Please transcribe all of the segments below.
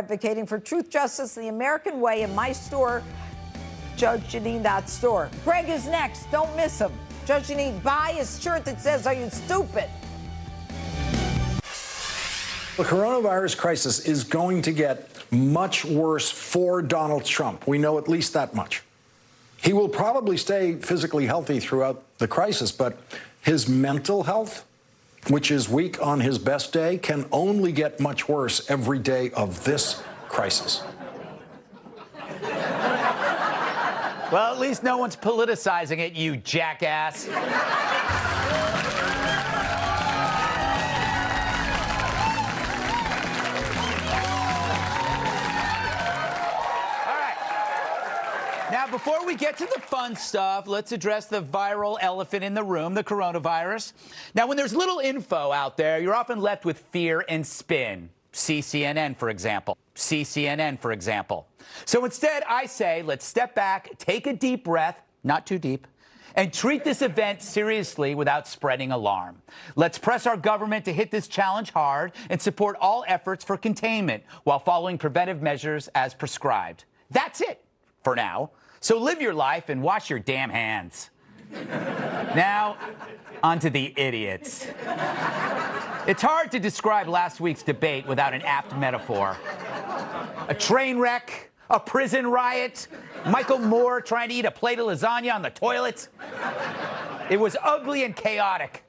advocating for truth, justice, and the American way in my store, JudgeJanine.store. Greg is next. Don't miss him. Judge Janine, buy a shirt that says, "Are you stupid?" The coronavirus crisis is going to get much worse for Donald Trump. We know at least that much. He will probably stay physically healthy throughout the crisis, but his mental health, which is weak on his best day, can only get much worse every day of this crisis. Well, at least no one's politicizing it, you jackass. Now, before we get to the fun stuff, let's address the viral elephant in the room, the coronavirus. Now, when there's little info out there, you're often left with fear and spin. See CNN, for example. See CNN, for example. So instead, I say, let's step back, take a deep breath, not too deep, and treat this event seriously without spreading alarm. Let's press our government to hit this challenge hard and support all efforts for containment while following preventive measures as prescribed. That's it for now. So live your life and wash your damn hands. Now, on to the idiots. It's hard to describe last week's debate without an apt metaphor. A train wreck, a prison riot, Michael Moore trying to eat a plate of lasagna on the toilet. It was ugly and chaotic.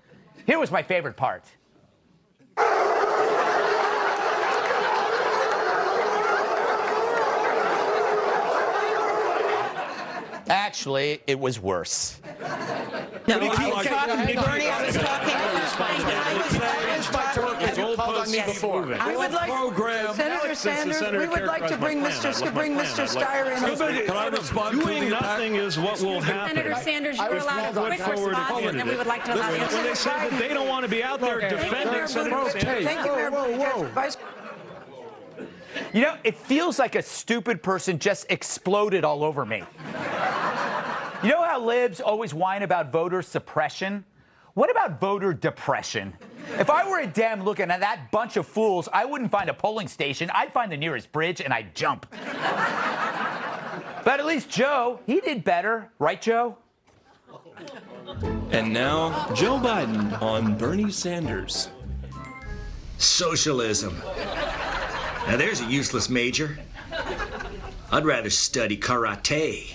Here was my favorite part. Actually, it was worse. No, Bernie, I was talking. We would like, Senator Sanders, we would like to bring Mr. Steyer in. Can I respond? Doing nothing is what will happen. Senator Sanders, you're allowed a quick response, and then we would like to allow you. When they say that they don't want to be out there defending Senator Sanders. Thank you, Mayor. Vice. You know, it feels like a stupid person just exploded all over me. You know how libs always whine about voter suppression? What about voter depression? If I were a Dem looking at that bunch of fools, I wouldn't find a polling station. I'd find the nearest bridge and I'd jump. But at least Joe, he did better. Right, Joe? And now, Joe Biden on Bernie Sanders. Socialism. Now there's a useless major. I'd rather study karate.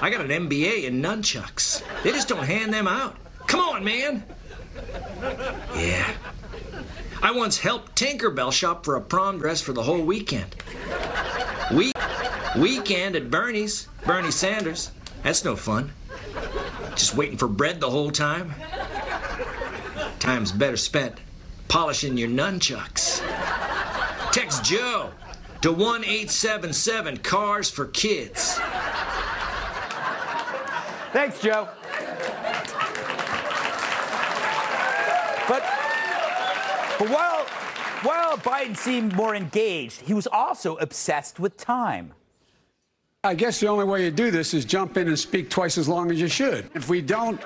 I got an MBA in nunchucks. They just don't hand them out. Come on, man. Yeah. I once helped Tinkerbell shop for a prom dress for the whole weekend. Weekend at Bernie's. Bernie Sanders. That's no fun. Just waiting for bread the whole time. Time's better spent polishing your nunchucks. Text Joe to 1-877 Cars for Kids. Thanks, Joe. But while Biden seemed more engaged, he was also obsessed with time. I guess the only way you do this is jump in and speak twice as long as you should. If we don't,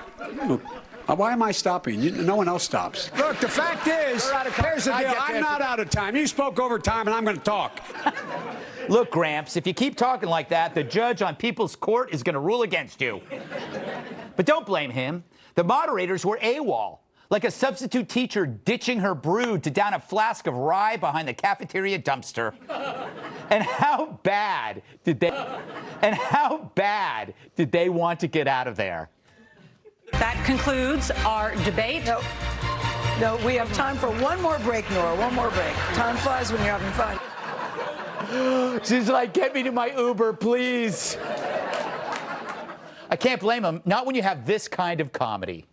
why am I stopping? No one else stops. Look, the fact is, here's the deal. I'm not out of time. You spoke over time, and I'm going to talk. Look, Gramps, if you keep talking like that, the judge on People's Court is going to rule against you. But don't blame him. The moderators were AWOL, like a substitute teacher ditching her brood to down a flask of rye behind the cafeteria dumpster. And how bad did they want to get out of there? That concludes our debate. No, we have time for one more break, Nora. One more break. Time flies when you're having fun. She's like, get me to my Uber, please. I can't blame him. Not when you have this kind of comedy.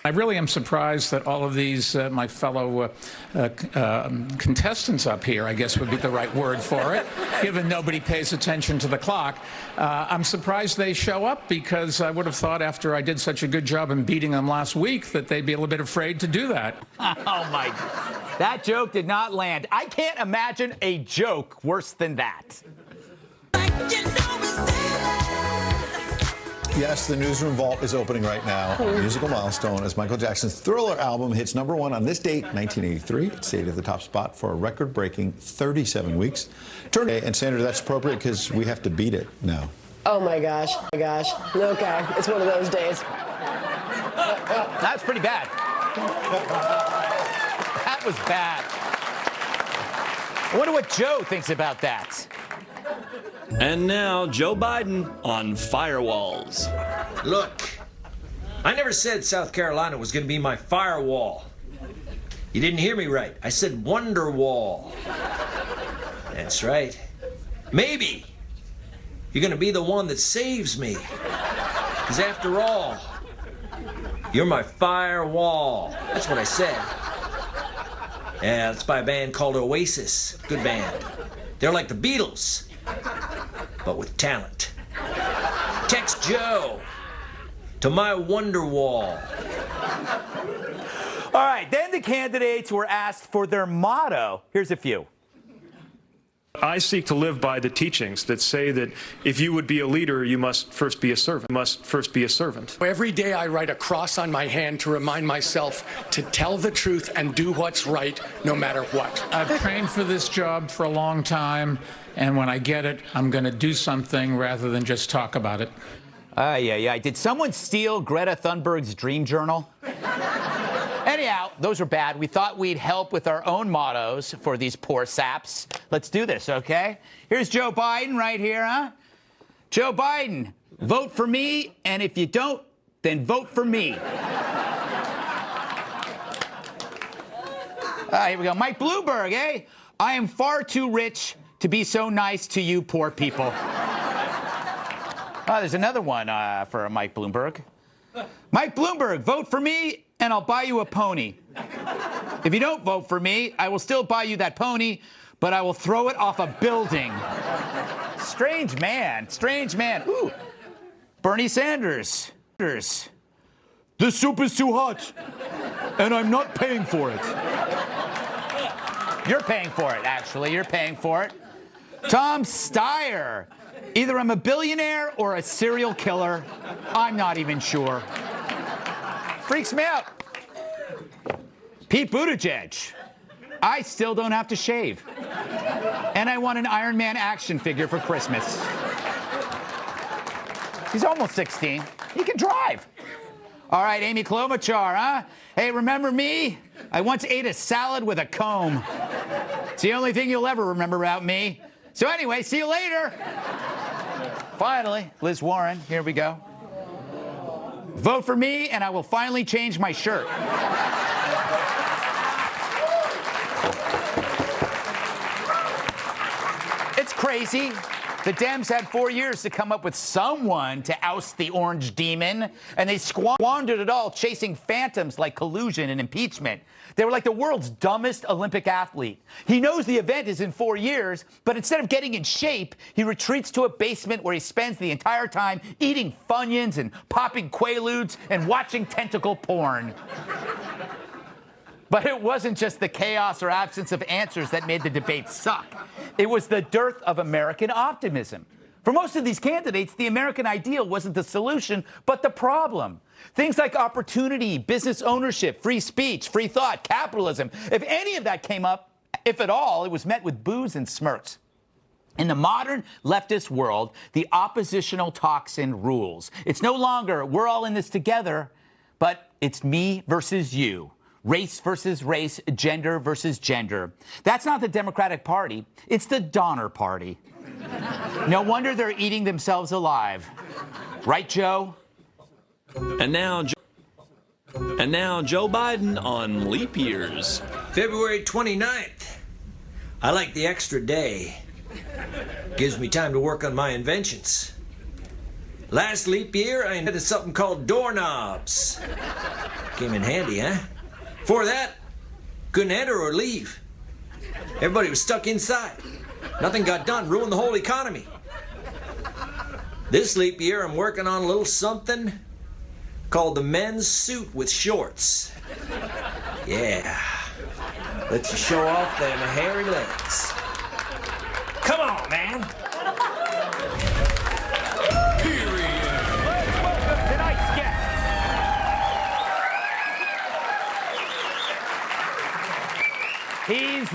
I really am surprised that all of these, my fellow contestants up here, I guess would be the right word for it, given nobody pays attention to the clock. I'm surprised they show up because I would have thought after I did such a good job in beating them last week that they'd be a little bit afraid to do that. Oh, my. That joke did not land. I can't imagine a joke worse than that. Yes, the Newsroom Vault is opening right now. A musical milestone as Michael Jackson's Thriller album hits #1 on this date, 1983. It stayed at the top spot for a record-breaking 37 weeks. And Sandra, that's appropriate because we have to beat it now. Oh my gosh, Okay, it's one of those days. That's pretty bad. That was bad. I wonder what Joe thinks about that. And now, Joe Biden on firewalls. Look, I never said South Carolina was going to be my firewall. You didn't hear me right. I said wonder wall. That's right. Maybe you're going to be the one that saves me. Because after all, you're my firewall. That's what I said. Yeah, that's by a band called Oasis. Good band. They're like the Beatles, but with talent. Text Joe to my wonder wall. All right, then the candidates were asked for their motto. Here's a few. I seek to live by the teachings that say that if you would be a leader, you must first be a servant. Every day I write a cross on my hand to remind myself to tell the truth and do what's right, no matter what. I've trained for this job for a long time, and when I get it, I'm going to do something rather than just talk about it. Yeah. Did someone steal Greta Thunberg's dream journal? Anyhow, those are bad. We thought we'd help with our own mottos for these poor saps. Let's do this, okay? Here's Joe Biden right here, huh? Joe Biden, vote for me, and if you don't, then vote for me. Here we go. Mike Bloomberg, eh? I am far too rich to be so nice to you poor people. There's another one for Mike Bloomberg. Mike Bloomberg, vote for me, and I'll buy you a pony. If you don't vote for me, I will still buy you that pony, but I will throw it off a building. Strange man. Ooh. Bernie Sanders. The soup is too hot, and I'm not paying for it. You're paying for it, actually. You're paying for it. Tom Steyer. Either I'm a billionaire or a serial killer. I'm not even sure. Freaks me out. Pete Buttigieg. I still don't have to shave. And I want an Iron Man action figure for Christmas. He's almost 16. He can drive. All right, Amy Klobuchar, huh? Hey, remember me? I once ate a salad with a comb. It's the only thing you'll ever remember about me. So anyway, see you later. Finally, Liz Warren, here we go. Vote for me, and I will finally change my shirt. It's crazy. The Dems had 4 years to come up with someone to oust the orange demon, and they squandered it all chasing phantoms like collusion and impeachment. They were like the world's dumbest Olympic athlete. He knows the event is in 4 years, but instead of getting in shape, he retreats to a basement where he spends the entire time eating Funyuns and popping Quaaludes and watching tentacle porn. But it wasn't just the chaos or absence of answers that made the debate suck. It was the dearth of American optimism. For most of these candidates, the American ideal wasn't the solution, but the problem. Things like opportunity, business ownership, free speech, free thought, capitalism. If any of that came up, if at all, it was met with boos and smirks. In the modern leftist world, the oppositional toxin rules. It's no longer we're all in this together, but it's me versus you. Race versus race, gender versus gender. That's not the Democratic Party. It's the Donner Party. No wonder they're eating themselves alive. Right, Joe? And now Joe Biden on leap years. February 29th. I like the extra day. Gives me time to work on my inventions. Last leap year, I invented something called doorknobs. Came in handy, huh? Before that, couldn't enter or leave. Everybody was stuck inside. Nothing got done, ruined the whole economy. This leap year, I'm working on a little something called the men's suit with shorts. Yeah. Lets you show off them hairy legs. Come on, man. Period.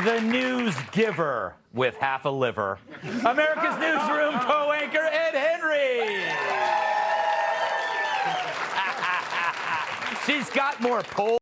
the news giver with half a liver, America's Newsroom co-anchor Ed Henry. She's got more polls.